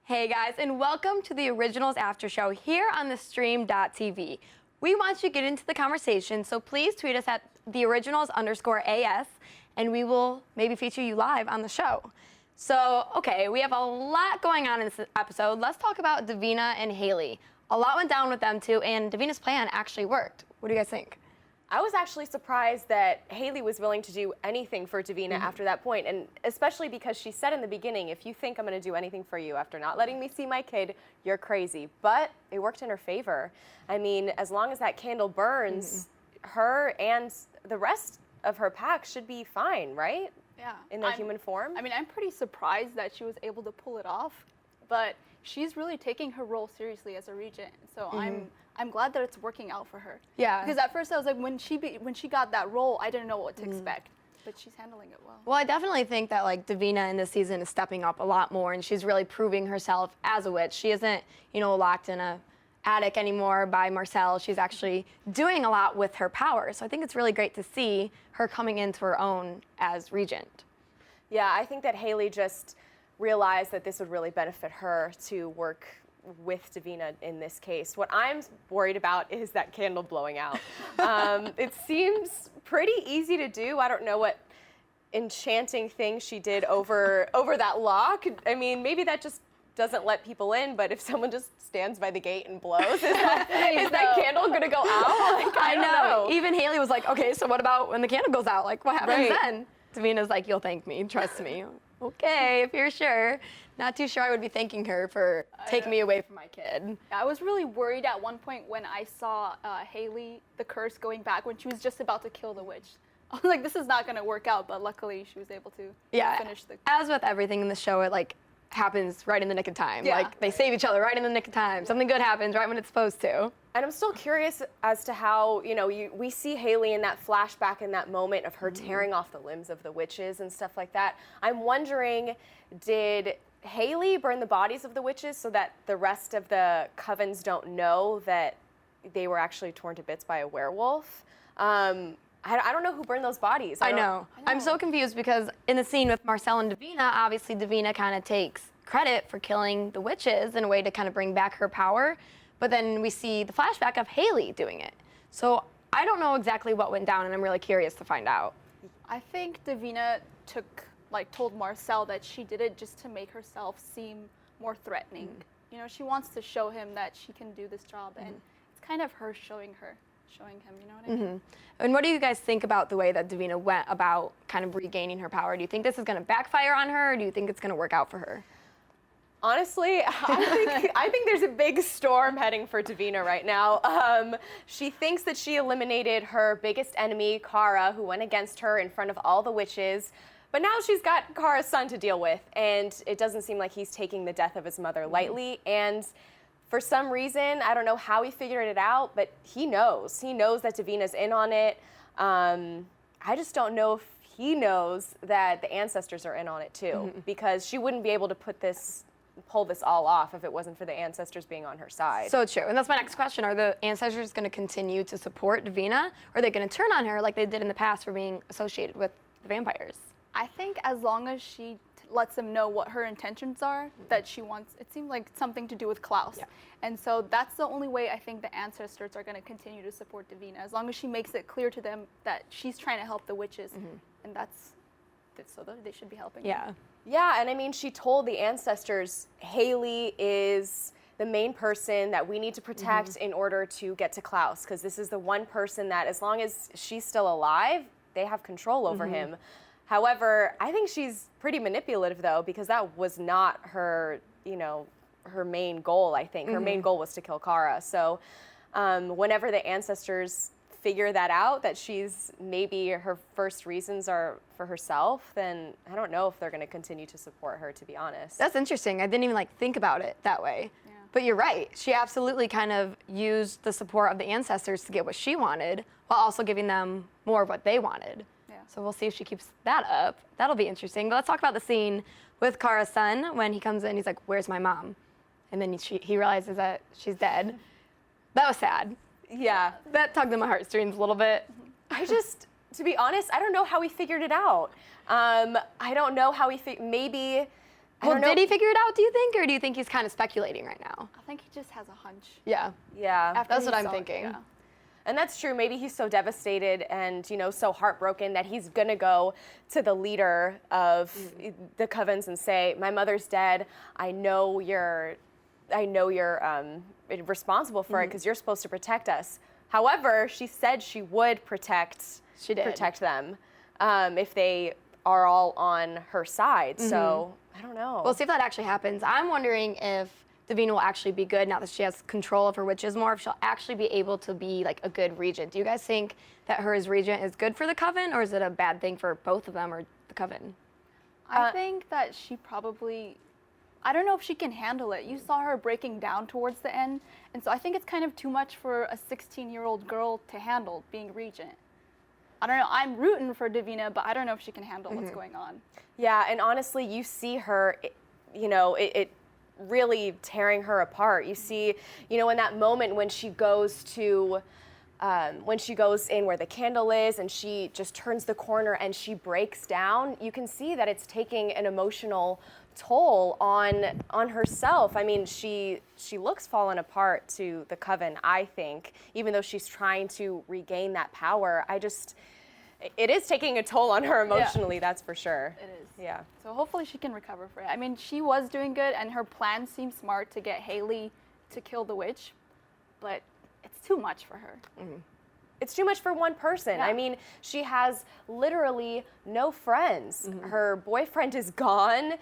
Hey guys, and welcome to the Originals After Show here on the stream.tv. We want you to get into the conversation, so please tweet us at theoriginals_AS, and we will maybe feature you live on the show. So, okay, we have a lot going on in this episode. Let's talk about Davina and Haley. A lot went down with them too, and Davina's plan actually worked. What do you guys think? I was actually surprised that Haley was willing to do anything for Davina after that point, and especially because she said in the beginning, if you think I'm going to do anything for you after not letting me see my kid, you're crazy. But it worked in her favor. I mean, as long as that candle burns, her and the rest of her pack should be fine, right? Yeah. In their human form. I mean, I'm pretty surprised that she was able to pull it off, but she's really taking her role seriously as a regent. So I'm glad that it's working out for her. Yeah. Because at first I was like, when she got that role, I didn't know what to expect, but she's handling it well. Well, I definitely think that like Davina in this season is stepping up a lot more, and she's really proving herself as a witch. She isn't, locked in a attic anymore by Marcel. She's actually doing a lot with her power. So I think it's really great to see her coming into her own as regent. Yeah, I think that Haley just realized that this would really benefit her to work with Davina in this case. What I'm worried about is that candle blowing out. It seems pretty easy to do. I don't know what enchanting thing she did over that lock. I mean, maybe that just doesn't let people in, but if someone just stands by the gate and blows, is that candle gonna go out? Like, I don't know. Even Haley was like, okay, so what about when the candle goes out? Like, what happens then? Davina's like, you'll thank me, trust me. Okay, if you're sure. Not too sure I would be thanking her for taking me away from my kid. I was really worried at one point when I saw Haley, the curse going back when she was just about to kill the witch. I was like, this is not gonna work out, but luckily she was able to finish the. As with everything in the show, it happens right in the nick of time. Yeah. Like they save each other right in the nick of time. Something good happens right when it's supposed to. And I'm still curious as to how, we see Haley in that flashback in that moment of her tearing off the limbs of the witches and stuff like that. I'm wondering, did Haley burn the bodies of the witches so that the rest of the covens don't know that they were actually torn to bits by a werewolf? I don't know who burned those bodies. I know. I'm so confused because in the scene with Marcel and Davina, obviously Davina kind of takes credit for killing the witches in a way to kind of bring back her power. But then we see the flashback of Haley doing it. So I don't know exactly what went down, and I'm really curious to find out. I think Davina told Marcel that she did it just to make herself seem more threatening. She wants to show him that she can do this job, and it's kind of her showing him, you know what I mean? And what do you guys think about the way that Davina went about kind of regaining her power? Do you think this is going to backfire on her, or do you think it's going to work out for her? Honestly, I think there's a big storm heading for Davina right now. She thinks that she eliminated her biggest enemy, Kara, who went against her in front of all the witches. But now she's got Kara's son to deal with, and it doesn't seem like he's taking the death of his mother lightly. And for some reason, I don't know how he figured it out, but he knows. He knows that Davina's in on it. I just don't know if he knows that the ancestors are in on it too, because she wouldn't be able to pull this all off if it wasn't for the ancestors being on her side. So true. And that's my next question. Are the ancestors going to continue to support Davina? Or are they going to turn on her like they did in the past for being associated with the vampires? I think as long as she lets them know what her intentions are, that she wants, it seemed like something to do with Klaus. Yeah. And so that's the only way I think the ancestors are going to continue to support Davina, as long as she makes it clear to them that she's trying to help the witches, and so they should be helping her. Yeah, and I mean, she told the ancestors, Haley is the main person that we need to protect in order to get to Klaus, because this is the one person that, as long as she's still alive, they have control over him. However, I think she's pretty manipulative, though, because that was not her, her main goal, I think. Her main goal was to kill Kara. So whenever the ancestors figure that out, that she's maybe her first reasons are for herself, then I don't know if they're going to continue to support her, to be honest. That's interesting. I didn't even think about it that way. Yeah. But you're right. She absolutely kind of used the support of the ancestors to get what she wanted while also giving them more of what they wanted. Yeah. So we'll see if she keeps that up. That'll be interesting. But let's talk about the scene with Kara's son when he comes in. He's like, "Where's my mom?" And then he realizes that she's dead. That was sad. Yeah. That tugged at my heartstrings a little bit. To be honest, I don't know how he figured it out. I don't know how maybe Well, did he figure it out, do you think? Or do you think he's kind of speculating right now? I think he just has a hunch. Yeah. Yeah. After That's he what I'm saw it, thinking. yeah. And that's true. Maybe he's so devastated and, so heartbroken that he's going to go to the leader of the covens and say, my mother's dead. I know you're responsible for it because you're supposed to protect us. However, she said she would protect them if they are all on her side. So I don't know. We'll see if that actually happens. I'm wondering if Davina will actually be good now that she has control of her witches more, if she'll actually be able to be like a good regent. Do you guys think that her as regent is good for the coven, or is it a bad thing for both of them or the coven? I think that she probably, I don't know if she can handle it. You saw her breaking down towards the end, and so I think it's kind of too much for a 16-year-old girl to handle being regent. I don't know. I'm rooting for Davina, but I don't know if she can handle what's going on. Yeah, and honestly, you see her, it really tearing her apart. You see, in that moment when she goes to, when she goes in where the candle is and she just turns the corner and she breaks down, you can see that it's taking an emotional toll on herself. I mean, she looks fallen apart to the coven, I think, even though she's trying to regain that power. It is taking a toll on her emotionally, that's for sure. It is. Yeah. So hopefully she can recover from it. I mean, she was doing good, and her plan seemed smart to get Haley to kill the witch, but it's too much for her. It's too much for one person. Yeah. I mean, she has literally no friends. Her boyfriend is gone.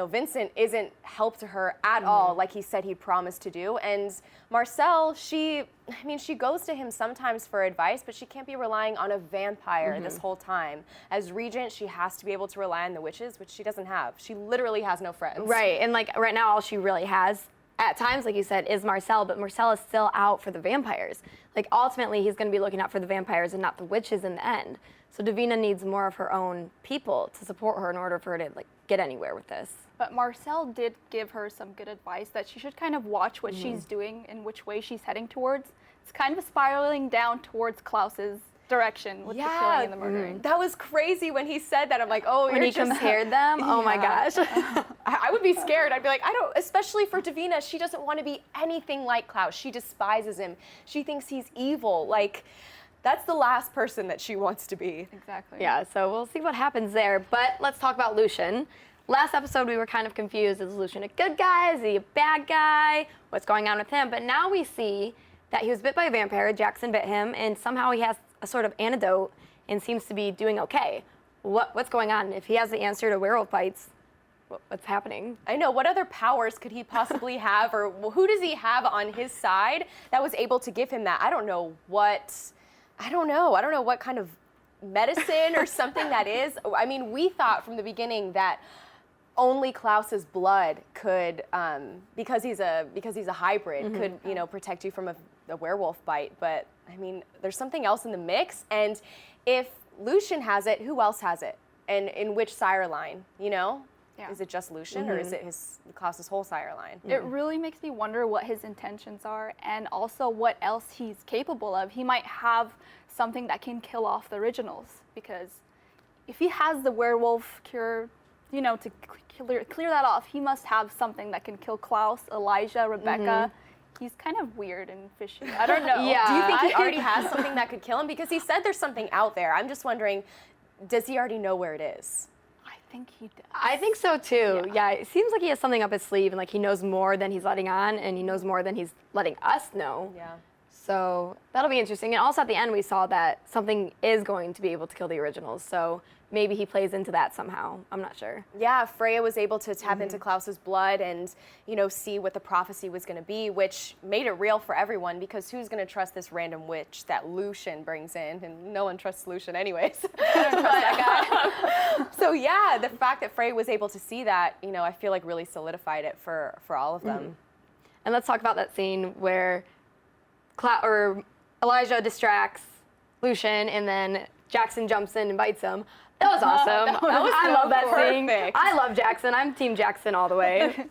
Vincent isn't help to her at all, like he said he promised to do. And Marcel, she goes to him sometimes for advice, but she can't be relying on a vampire this whole time. As regent, she has to be able to rely on the witches, which she doesn't have. She literally has no friends. Right, and like right now, all she really has, at times, like you said, is Marcel, but Marcel is still out for the vampires. Like ultimately, he's going to be looking out for the vampires and not the witches in the end. So Davina needs more of her own people to support her in order for her to like get anywhere with this. But Marcel did give her some good advice that she should kind of watch what she's doing and which way she's heading towards. It's kind of spiraling down towards Klaus's direction with the killing and the murdering. That was crazy when he said that. I'm like, oh, When he compared them, oh my gosh. I would be scared. I'd be like, especially for Davina, she doesn't want to be anything like Klaus. She despises him. She thinks he's evil. Like, that's the last person that she wants to be. Exactly. Yeah, so we'll see what happens there. But let's talk about Lucien. Last episode, we were kind of confused. Is Lucien a good guy? Is he a bad guy? What's going on with him? But now we see that he was bit by a vampire. Jackson bit him, and somehow he has a sort of antidote and seems to be doing okay. What's going on? If he has the answer to werewolf bites, what's happening? I know. What other powers could he possibly have, or who does he have on his side that was able to give him that? I don't know what kind of medicine or something that is. I mean, we thought from the beginning that only Klaus's blood could, because he's a hybrid, could protect you from a werewolf bite. But I mean, there's something else in the mix. And if Lucien has it, who else has it? And in which sire line? Yeah. Is it just Lucien, or is it Klaus's whole sire line? It really makes me wonder what his intentions are and also what else he's capable of. He might have something that can kill off the originals, because if he has the werewolf cure, to clear that off, he must have something that can kill Klaus, Elijah, Rebecca. He's kind of weird and fishy. I don't know. Yeah. Do you think he already has something that could kill him? Because he said there's something out there. I'm just wondering, does he already know where it is? I think he does. I think so too. Yeah, it seems like he has something up his sleeve, and like he knows more than he's letting on, and he knows more than he's letting us know. Yeah. So that'll be interesting. And also at the end, we saw that something is going to be able to kill the originals. So maybe he plays into that somehow. I'm not sure. Yeah, Freya was able to tap into Klaus's blood and, see what the prophecy was going to be, which made it real for everyone, because who's going to trust this random witch that Lucien brings in? And no one trusts Lucien anyways. I don't trust that guy. So yeah, the fact that Freya was able to see that, I feel like really solidified it for all of them. And let's talk about that scene where Elijah distracts Lucien, and then Jackson jumps in and bites him. That was awesome. I love that scene. perfect. I love Jackson. I'm Team Jackson all the way.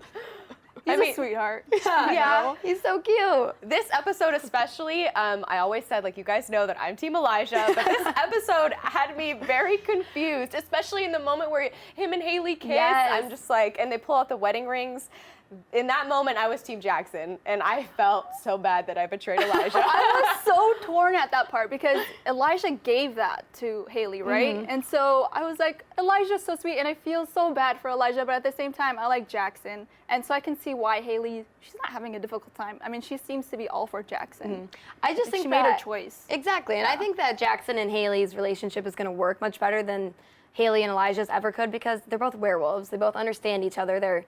He's I mean, a sweetheart. Yeah. He's so cute. This episode especially, I always said, like, you guys know that I'm Team Elijah, but this episode had me very confused, especially in the moment where him and Haley kiss. Yes. I'm just like, and they pull out the wedding rings. In that moment, I was Team Jackson, and I felt so bad that I betrayed Elijah. I was so torn at that part because Elijah gave that to Haley, right? And so I was like, Elijah's so sweet, and I feel so bad for Elijah, but at the same time, I like Jackson. And so I can see why Haley, she's not having a difficult time. I mean, she seems to be all for Jackson. I just think she that made her choice. Exactly, and I think that Jackson and Haley's relationship is going to work much better than Haley and Elijah's ever could because they're both werewolves. They both understand each other. They're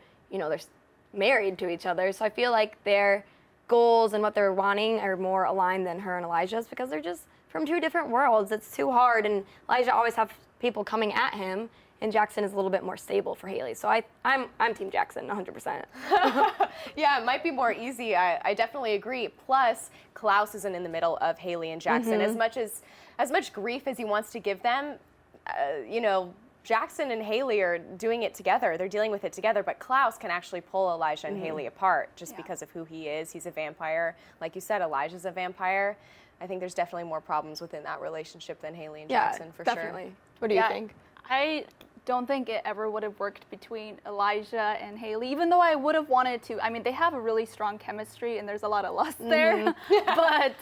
married to each other. So I feel like their goals and what they're wanting are more aligned than her and Elijah's because they're just from two different worlds. It's too hard, and Elijah always have people coming at him, and Jackson is a little bit more stable for Haley. So I'm Team Jackson, 100%. Yeah, it might be more easy. I definitely agree. Plus, Klaus isn't in the middle of Haley and Jackson. As much grief as he wants to give them, Jackson and Haley are doing it together. They're dealing with it together, but Klaus can actually pull Elijah and Haley apart just because of who he is. He's a vampire. Like you said, Elijah's a vampire. I think there's definitely more problems within that relationship than Haley and Jackson, for definitely. sure. What do you think? I don't think it ever would have worked between Elijah and Haley, even though I would have wanted to. I mean, they have a really strong chemistry, and there's a lot of lust there. But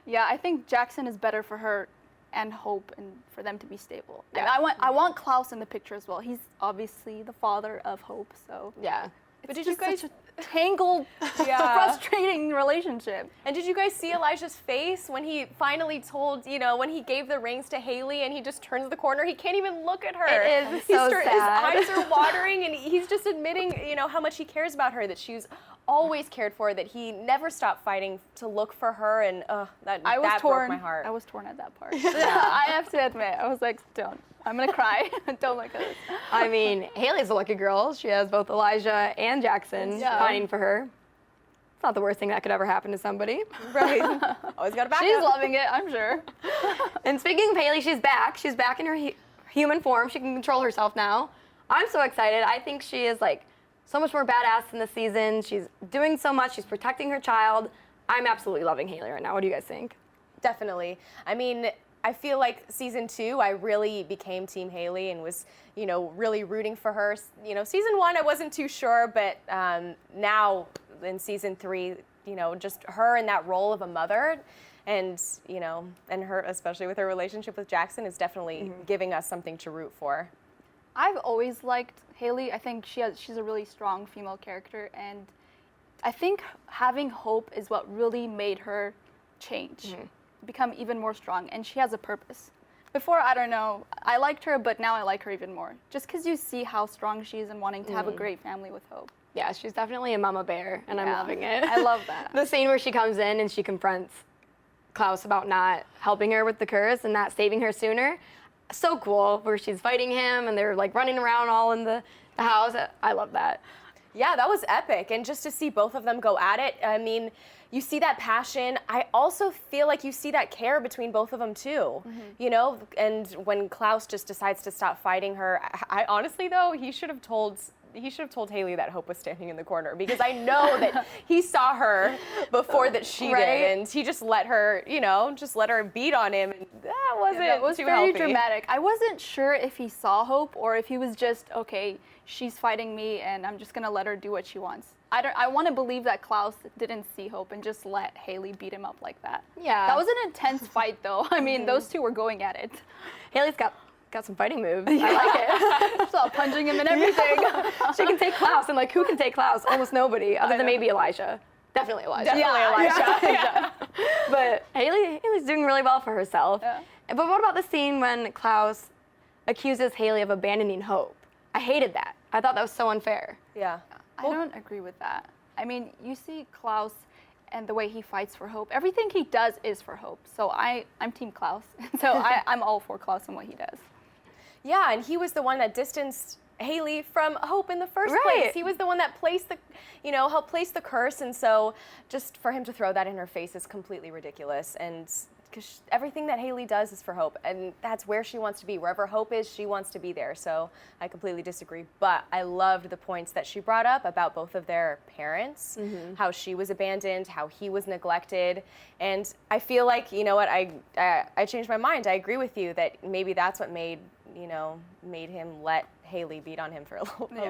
yeah, I think Jackson is better for her and Hope, and for them to be stable. Yeah. And I want Klaus in the picture as well. He's obviously the father of Hope, so Yeah. But it's did you just guys such a tangled, frustrating relationship. And did you guys see Elijah's face when he finally told, when he gave the rings to Haley and he just turns the corner? He can't even look at her. It is so sad. His eyes are watering, and he's just admitting, how much he cares about her, that she's always cared for, that he never stopped fighting to look for her, and that broke my heart. I was torn at that part. I have to admit, I was like, don't. I'm gonna cry. Don't look at this. I mean, Haley's a lucky girl. She has both Elijah and Jackson fighting for her. It's not the worst thing that could ever happen to somebody. Right. Always got to back She's up. loving it, I'm sure. And speaking of Haley, she's back. She's back in her human form. She can control herself now. I'm so excited. I think she is so much more badass in this season. She's doing so much. She's protecting her child. I'm absolutely loving Haley right now. What do you guys think? Definitely. I mean, I feel like season 2, I really became Team Haley and was, really rooting for her. Season 1, I wasn't too sure, but now in season 3, just her in that role of a mother, and and her, especially with her relationship with Jackson, is definitely giving us something to root for. I've always liked Haley. I think she's a really strong female character, and I think having Hope is what really made her change, become even more strong, and she has a purpose. Before, I don't know, I liked her, but now I like her even more, just because you see how strong she is and wanting to have a great family with Hope. Yeah, she's definitely a mama bear, and I'm loving it. I love that. The scene where she comes in and she confronts Klaus about not helping her with the curse and not saving her sooner. So cool, where she's fighting him and they're running around all in the house. I love that. Yeah, that was epic. And just to see both of them go at it, I mean, you see that passion. I also feel like you see that care between both of them too, and when Klaus just decides to stop fighting her, I honestly, though, he should have told Haley that Hope was standing in the corner, because I know that he saw her before that she did, and he just let her, beat on him, and that wasn't too very healthy. dramatic. I wasn't sure if he saw Hope or if he was just, okay, she's fighting me and I'm just gonna let her do what she wants. I want to believe that Klaus didn't see Hope and just let Haley beat him up like that. Yeah. That was an intense fight, though. I mean, those two were going at it. Haley's got some fighting moves. I like it. Saw punching him and everything. She can take Klaus, and who can take Klaus? Almost nobody, other than maybe Elijah. Definitely Elijah. Elijah. But Haley's doing really well for herself. Yeah. But what about the scene when Klaus accuses Haley of abandoning Hope? I hated that. I thought that was so unfair. Yeah. I don't agree with that. I mean, you see Klaus and the way he fights for Hope. Everything he does is for Hope. So I'm Team Klaus. So I'm all for Klaus and what he does. Yeah, and he was the one that distanced Haley from Hope in the first place. He was the one that placed helped place the curse, and so just for him to throw that in her face is completely ridiculous. And because everything that Haley does is for Hope, and that's where she wants to be. Wherever Hope is, she wants to be there. So I completely disagree. But I loved the points that she brought up about both of their parents, how she was abandoned, how he was neglected. And I feel like, you know what, I changed my mind. I agree with you that maybe that's what made him let Haley beat on him for a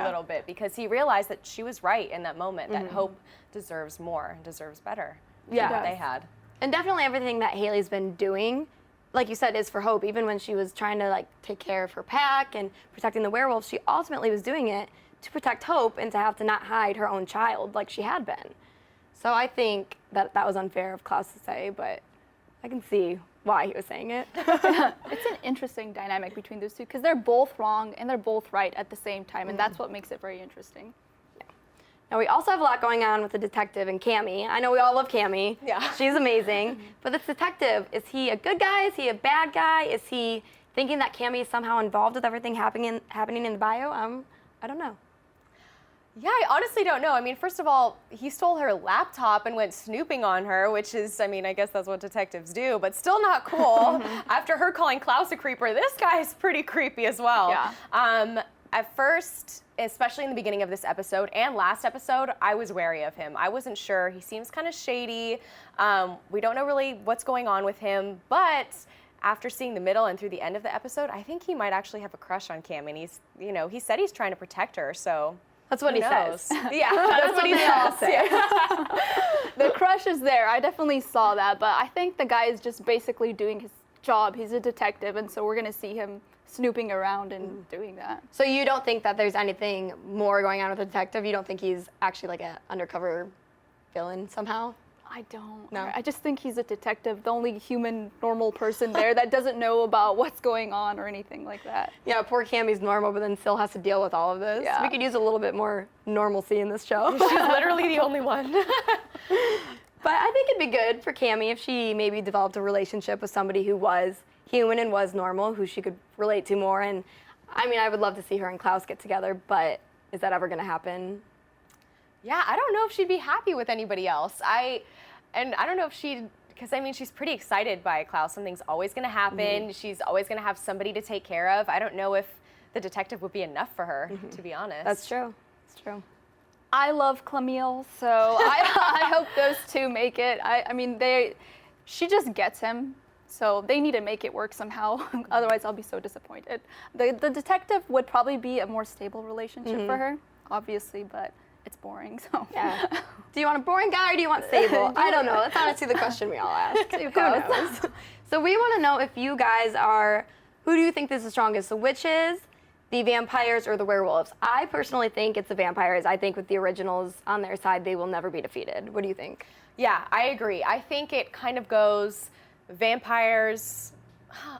little bit, because he realized that she was right in that moment, that Hope deserves more, deserves better than what they had. And definitely everything that Haley's been doing, like you said, is for Hope. Even when she was trying to like take care of her pack and protecting the werewolves, she ultimately was doing it to protect Hope and to have to not hide her own child like she had been. So I think that was unfair of Klaus to say, but I can see why he was saying it. It's an interesting dynamic between those two because they're both wrong and they're both right at the same time, and that's what makes it very interesting. Now, we also have a lot going on with the detective and Cammie. I know we all love Cammie. Yeah. She's amazing. But this detective, is he a good guy? Is he a bad guy? Is he thinking that Cammie is somehow involved with everything happening in the bio? I don't know. Yeah, I honestly don't know. I mean, first of all, he stole her laptop and went snooping on her, which is, I mean, I guess that's what detectives do, but still not cool. After her calling Klaus a creeper, this guy's pretty creepy as well. Yeah. At first, especially in the beginning of this episode and last episode, I was wary of him. I wasn't sure. He seems kind of shady. We don't know really what's going on with him, but after seeing the middle and through the end of the episode, I think he might actually have a crush on Cam, and he said he's trying to protect her, so That's what he says. Yeah, that's what he says. Yeah. The crush is there. I definitely saw that, but I think the guy is just basically doing his job. He's a detective, and so we're going to see him snooping around and doing that. So you don't think that there's anything more going on with the detective? You don't think he's actually like an undercover villain somehow? I don't. No. I just think he's a detective, the only human, normal person there that doesn't know about what's going on or anything like that. Yeah, poor Cammie's normal, but then still has to deal with all of this. Yeah. We could use a little bit more normalcy in this show. She's literally the only one. But I think it'd be good for Cammie if she maybe developed a relationship with somebody who was human and was normal, who she could relate to more. And I mean, I would love to see her and Klaus get together, but is that ever going to happen? Yeah, I don't know if she'd be happy with anybody else. And I don't know if because I mean, she's pretty excited by Klaus. Something's always going to happen. She's always going to have somebody to take care of. I don't know if the detective would be enough for her, to be honest. That's true. It's true. I love Camille, so I hope those two make it. I mean, she just gets him, so they need to make it work somehow. Otherwise, I'll be so disappointed. The detective would probably be a more stable relationship for her, obviously, but it's boring. So Yeah. Do you want a boring guy or do you want stable? I don't know. That's honestly the question we all ask. Who knows? So we want to know if you guys who do you think is the strongest? The witches, the vampires, or the werewolves? I personally think it's the vampires. I think with the originals on their side, they will never be defeated. What do you think? Yeah, I agree. I think it kind of goes vampires.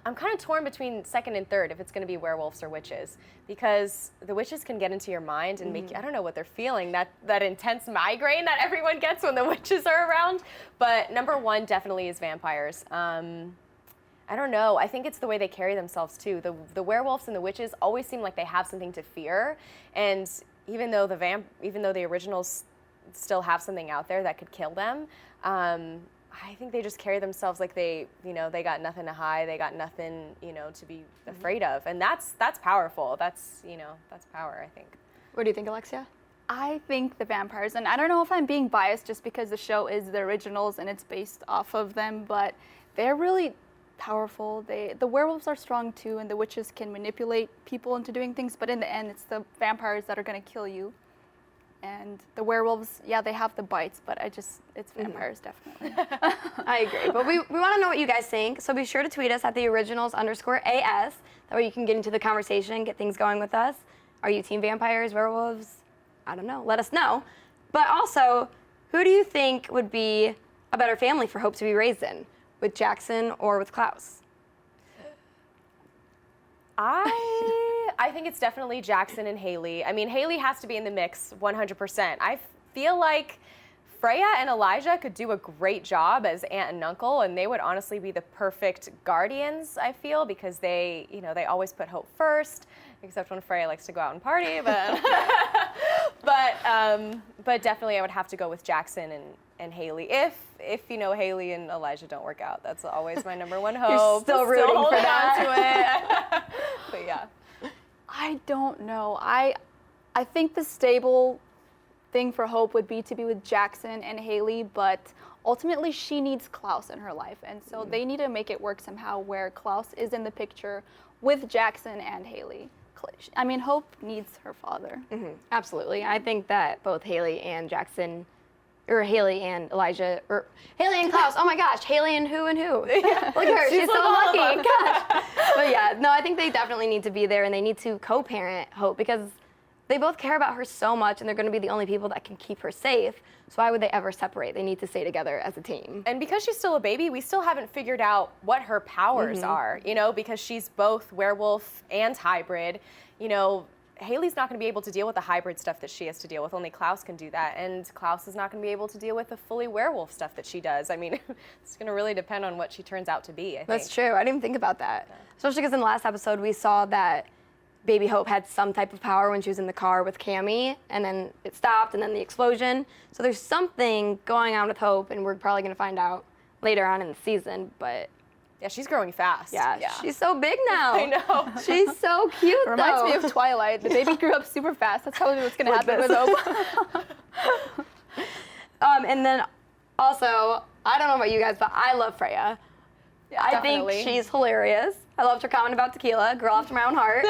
I'm kind of torn between second and third if it's going to be werewolves or witches, because the witches can get into your mind and make you, I don't know what they're feeling, that intense migraine that everyone gets when the witches are around. But number one definitely is vampires. I don't know. I think it's the way they carry themselves too. The werewolves and the witches always seem like they have something to fear, and even though the originals still have something out there that could kill them, I think they just carry themselves like they got nothing to hide. They got nothing, to be afraid of, and that's powerful. That's power, I think. What do you think, Alexia? I think the vampires, and I don't know if I'm being biased just because the show is the originals and it's based off of them, but they're really powerful. The werewolves are strong too, and the witches can manipulate people into doing things, but in the end, it's the vampires that are going to kill you. And the werewolves, yeah, they have the bites, but it's vampires, definitely. I agree. But we want to know what you guys think, so be sure to tweet us at @theoriginals_AS. That way you can get into the conversation, get things going with us. Are you team vampires, werewolves? I don't know. Let us know. But also, who do you think would be a better family for Hope to be raised in? With Jackson or with Klaus? I think it's definitely Jackson and Haley. I mean, Haley has to be in the mix 100%. I feel like Freya and Elijah could do a great job as aunt and uncle, and they would honestly be the perfect guardians, I feel, because they always put Hope first, except when Freya likes to go out and party, but but definitely I would have to go with Jackson and Haley. If you know Haley and Elijah don't work out, that's always my number one hope. You're still rooting for holding that. on to it. But yeah. I don't know. I think the stable thing for Hope would be to be with Jackson and Haley, but ultimately she needs Klaus in her life, and so they need to make it work somehow where Klaus is in the picture with Jackson and Haley. I mean, Hope needs her father. Absolutely. I think that both Haley and Jackson, or Haley and Elijah, or Haley and Klaus, oh my gosh, Haley and who? Yeah. Look at her, she's so lucky. Gosh. But yeah, no, I think they definitely need to be there, and they need to co-parent Hope, because they both care about her so much, and they're going to be the only people that can keep her safe. So why would they ever separate? They need to stay together as a team. And because she's still a baby, we still haven't figured out what her powers are, you know, because she's both werewolf and hybrid. You know, Haley's not going to be able to deal with the hybrid stuff that she has to deal with. Only Klaus can do that. And Klaus is not going to be able to deal with the fully werewolf stuff that she does. I mean, it's going to really depend on what she turns out to be, I think. That's true. I didn't even think about that. Yeah. Especially because in the last episode, we saw that Baby Hope had some type of power when she was in the car with Cammy, and then it stopped, and then the explosion. So there's something going on with Hope, and we're probably going to find out later on in the season, but... Yeah, she's growing fast. Yeah, she's so big now. I know. She's so cute, though. Reminds me of Twilight. The baby grew up super fast. That's probably what's going to happen with Hope. And then also, I don't know about you guys, but I love Freya. Yeah, I think she's hilarious. I loved her comment about tequila, girl after my own heart.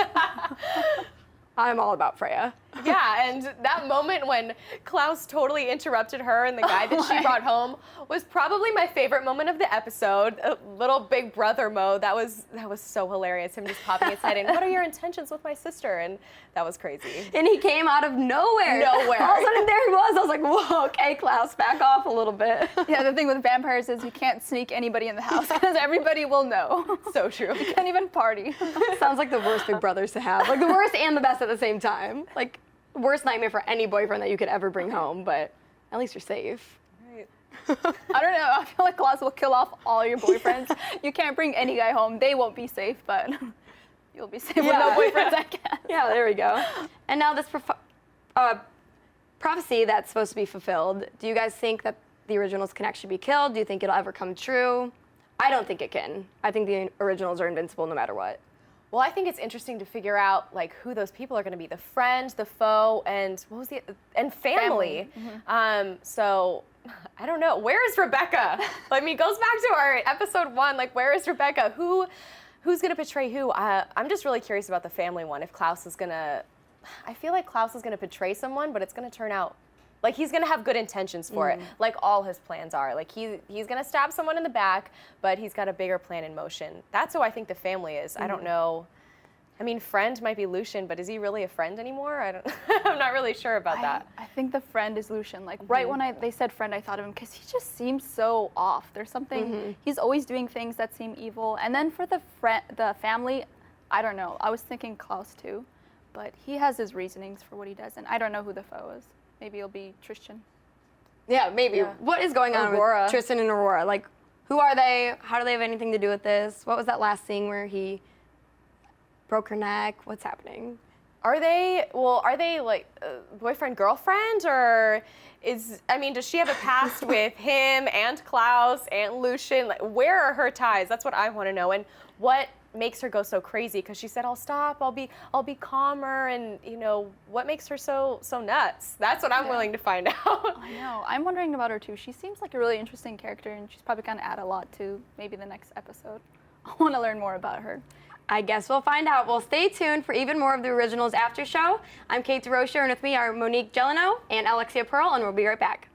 I'm all about Freya. Yeah, and that moment when Klaus totally interrupted her and the guy that she brought home was probably my favorite moment of the episode. A little big brother mode. That was so hilarious. Him just popping his head in. What are your intentions with my sister? And that was crazy. And he came out of nowhere. All of a sudden there he was. I was like, whoa, okay, Klaus, back off a little bit. Yeah, the thing with vampires is you can't sneak anybody in the house because everybody will know. So true. You can't even party. Sounds like the worst big brothers to have. Like the worst and the best at the same time. Like, worst nightmare for any boyfriend that you could ever bring home, but at least you're safe. Right. I don't know. I feel like Klaus will kill off all your boyfriends. You can't bring any guy home. They won't be safe, but you'll be safe with no boyfriends, I guess. Yeah, there we go. And now this prophecy that's supposed to be fulfilled, do you guys think that the originals can actually be killed? Do you think it'll ever come true? I don't think it can. I think the originals are invincible no matter what. Well, I think it's interesting to figure out like who those people are going to be: the friend, the foe, and family. So I don't know. Where is Rebecca? I mean, it goes back to our episode 1. Like, where is Rebecca? Who's going to betray who? I'm just really curious about the family one. If Klaus is going to, I feel like Klaus is going to betray someone, but it's going to turn out like he's going to have good intentions for it, like all his plans are. Like he's going to stab someone in the back, but he's got a bigger plan in motion. That's who I think the family is. I don't know. I mean, friend might be Lucien, but is he really a friend anymore? I'm not really sure about that. I think the friend is Lucien. Like right when they said friend, I thought of him because he just seems so off. There's something, he's always doing things that seem evil. And then for the family, I don't know. I was thinking Klaus too, but he has his reasonings for what he does, and I don't know who the foe is. Maybe it'll be Tristan. Yeah, maybe. Yeah. What is going on with Tristan and Aurora? Like, who are they? How do they have anything to do with this? What was that last scene where he broke her neck? What's happening? Are they like boyfriend, girlfriend, or does she have a past with him and Klaus and Lucien? Like, where are her ties? That's what I want to know. And what makes her go so crazy? Because she said, I'll stop, I'll be calmer, and what makes her so nuts? That's what I'm willing to find out. I know. I'm wondering about her too. She seems like a really interesting character, and she's probably going to add a lot to maybe the next episode. I want to learn more about her. I guess we'll find out. Well, stay tuned for even more of the Originals After Show. I'm Kate Durocher, and with me are Monique Gelineau and Alexia Pearl, and we'll be right back.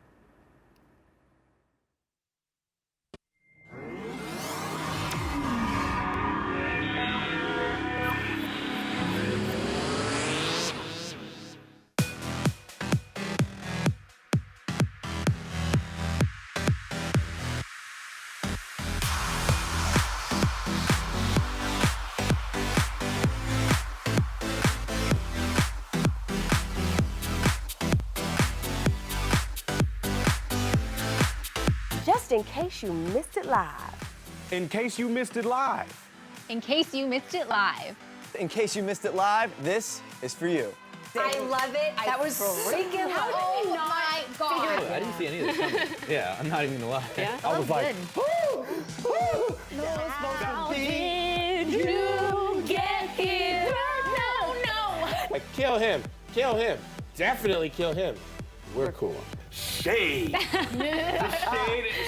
Just in case you missed it live. In case you missed it live. In case you missed it live. In case you missed it live, this is for you. I love it. That was freaking love it. Oh my God. I didn't see any of this coming. Yeah, I'm not even gonna lie. Yeah? I was like, woo, woo. How did you get here? No. Like, kill him. Kill him. Definitely kill him. We're cool. Shade.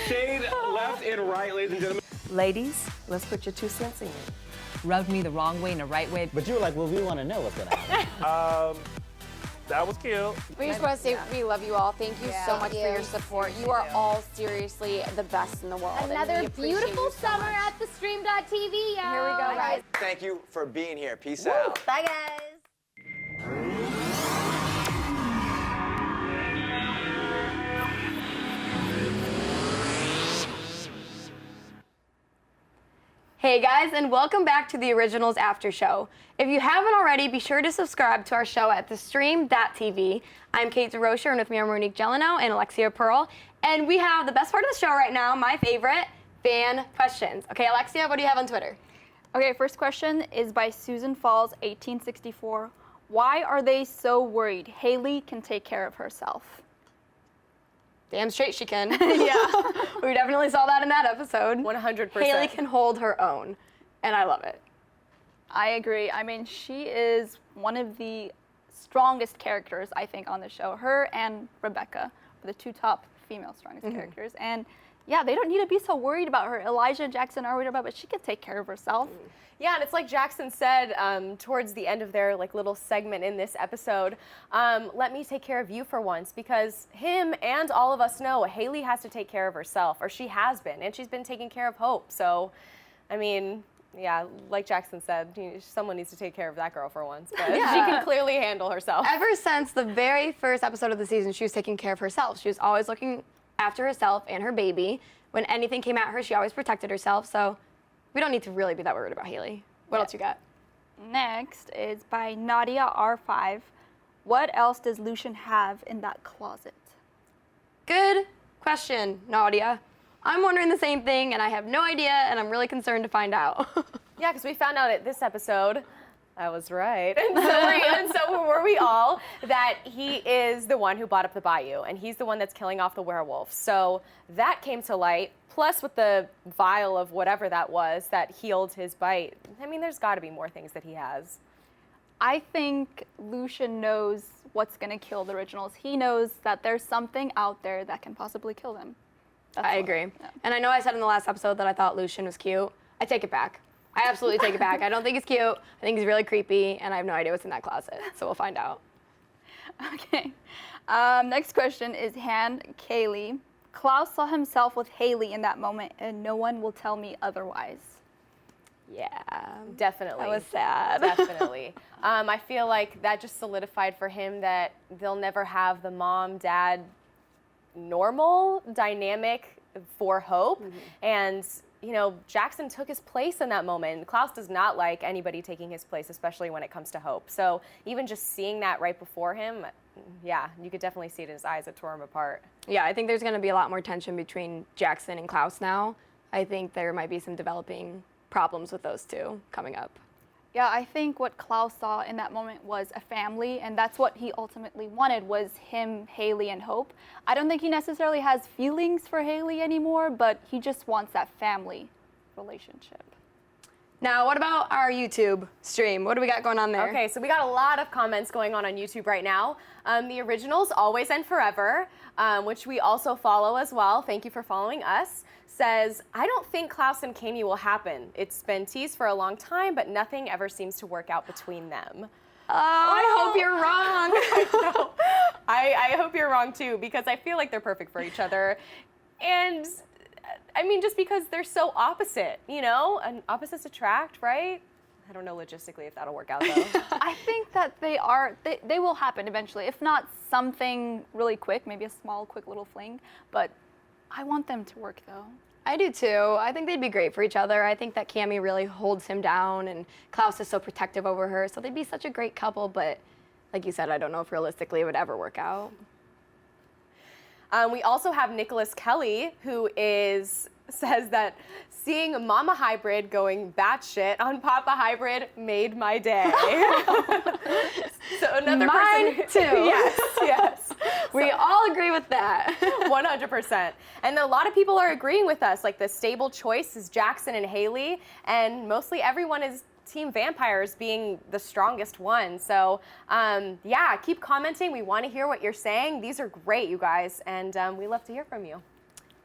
Shade left and right, ladies and gentlemen. Ladies, let's put your 2 cents in. Rubbed me the wrong way in the right way. But you were like, well, we want to know what's going to happen. That was cute. We just want to say we love you all. Thank you so much for your support. You are all seriously the best in the world. and we Another appreciate beautiful you so summer much. at the stream.tv, y'all. Here we go, guys. Thank you for being here. Peace out. Bye, guys. Hey guys, and welcome back to the Originals After Show. If you haven't already, be sure to subscribe to our show at thestream.tv. I'm Kate Durocher, and with me are Monique Gelineau and Alexia Pearl. And we have the best part of the show right now, my favorite, fan questions. Okay, Alexia, what do you have on Twitter? Okay, first question is by Susan Falls, 1864. Why are they so worried Haley can take care of herself? Damn straight she can. Yeah. We definitely saw that in that episode. 100%. Haley can hold her own, and I love it. I agree. I mean, she is one of the strongest characters, I think, on the show. Her and Rebecca are the 2 top female strongest characters. And yeah, they don't need to be so worried about her. Elijah and Jackson are worried about, but she can take care of herself. Yeah, and it's like Jackson said towards the end of their little segment in this episode, let me take care of you for once, because him and all of us know Haley has to take care of herself, or she has been, and she's been taking care of Hope. So, I mean, yeah, like Jackson said, someone needs to take care of that girl for once, but she can clearly handle herself. Ever since the very first episode of the season, she was taking care of herself. She was always looking after herself and her baby. When anything came at her, she always protected herself. So we don't need to really be that worried about Haley. What else you got? Next is by Nadia R5. What else does Lucien have in that closet? Good question, Nadia. I'm wondering the same thing, and I have no idea, and I'm really concerned to find out. Yeah, because we found out at this episode, I was right, and so were we all, that he is the one who bought up the bayou, and he's the one that's killing off the werewolf. So that came to light, plus with the vial of whatever that was that healed his bite. I mean, there's got to be more things that he has. I think Lucien knows what's going to kill the Originals. He knows that there's something out there that can possibly kill them. I agree. And I know I said in the last episode that I thought Lucien was cute. I take it back. I absolutely take it back. I don't think he's cute. I think he's really creepy, and I have no idea what's in that closet. So we'll find out. Okay. Next question is Han Kaylee. Klaus saw himself with Haley in that moment, and no one will tell me otherwise. Yeah. Definitely. That was sad. Definitely. I feel like that just solidified for him that they'll never have the mom-dad normal dynamic for Hope. And Jackson took his place in that moment. Klaus does not like anybody taking his place, especially when it comes to Hope. So even just seeing that right before him, yeah, you could definitely see it in his eyes. It tore him apart. Yeah, I think there's going to be a lot more tension between Jackson and Klaus now. I think there might be some developing problems with those two coming up. Yeah, I think what Klaus saw in that moment was a family, and that's what he ultimately wanted, was him, Haley, and Hope. I don't think he necessarily has feelings for Haley anymore, but he just wants that family relationship. Now, what about our YouTube stream? What do we got going on there? Okay, so we got a lot of comments going on YouTube right now. The Originals Always and Forever, which we also follow as well. Thank you for following us. Says, I don't think Klaus and Kami will happen. It's been teased for a long time, but nothing ever seems to work out between them. Oh, I hope you're wrong. I know. I hope you're wrong too, because I feel like they're perfect for each other. And I mean, just because they're so opposite, and opposites attract, right? I don't know logistically if that'll work out though. I think that they will happen eventually, if not something really quick, maybe a small, quick little fling, but I want them to work though. I do too. I think they'd be great for each other. I think that Kami really holds him down, and Klaus is so protective over her, so they'd be such a great couple, but like you said, I don't know if realistically it would ever work out. We also have Nicholas Kelly, who is says that seeing Mama Hybrid going batshit on Papa Hybrid made my day. So another Mine person. too. Yes. We all agree with that. 100%. And a lot of people are agreeing with us. Like the stable choice is Jackson and Haley, and mostly everyone is Team Vampires being the strongest one. So yeah, keep commenting. We want to hear what you're saying. These are great, you guys, and we love to hear from you.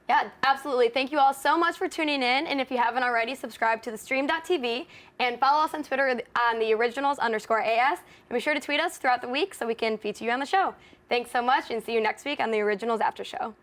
Yeah, absolutely. Thank you all so much for tuning in. And if you haven't already, subscribe to thestream.tv and follow us on Twitter on @theoriginals_AS. And be sure to tweet us throughout the week so we can feature you on the show. Thanks so much, and see you next week on The Originals After Show.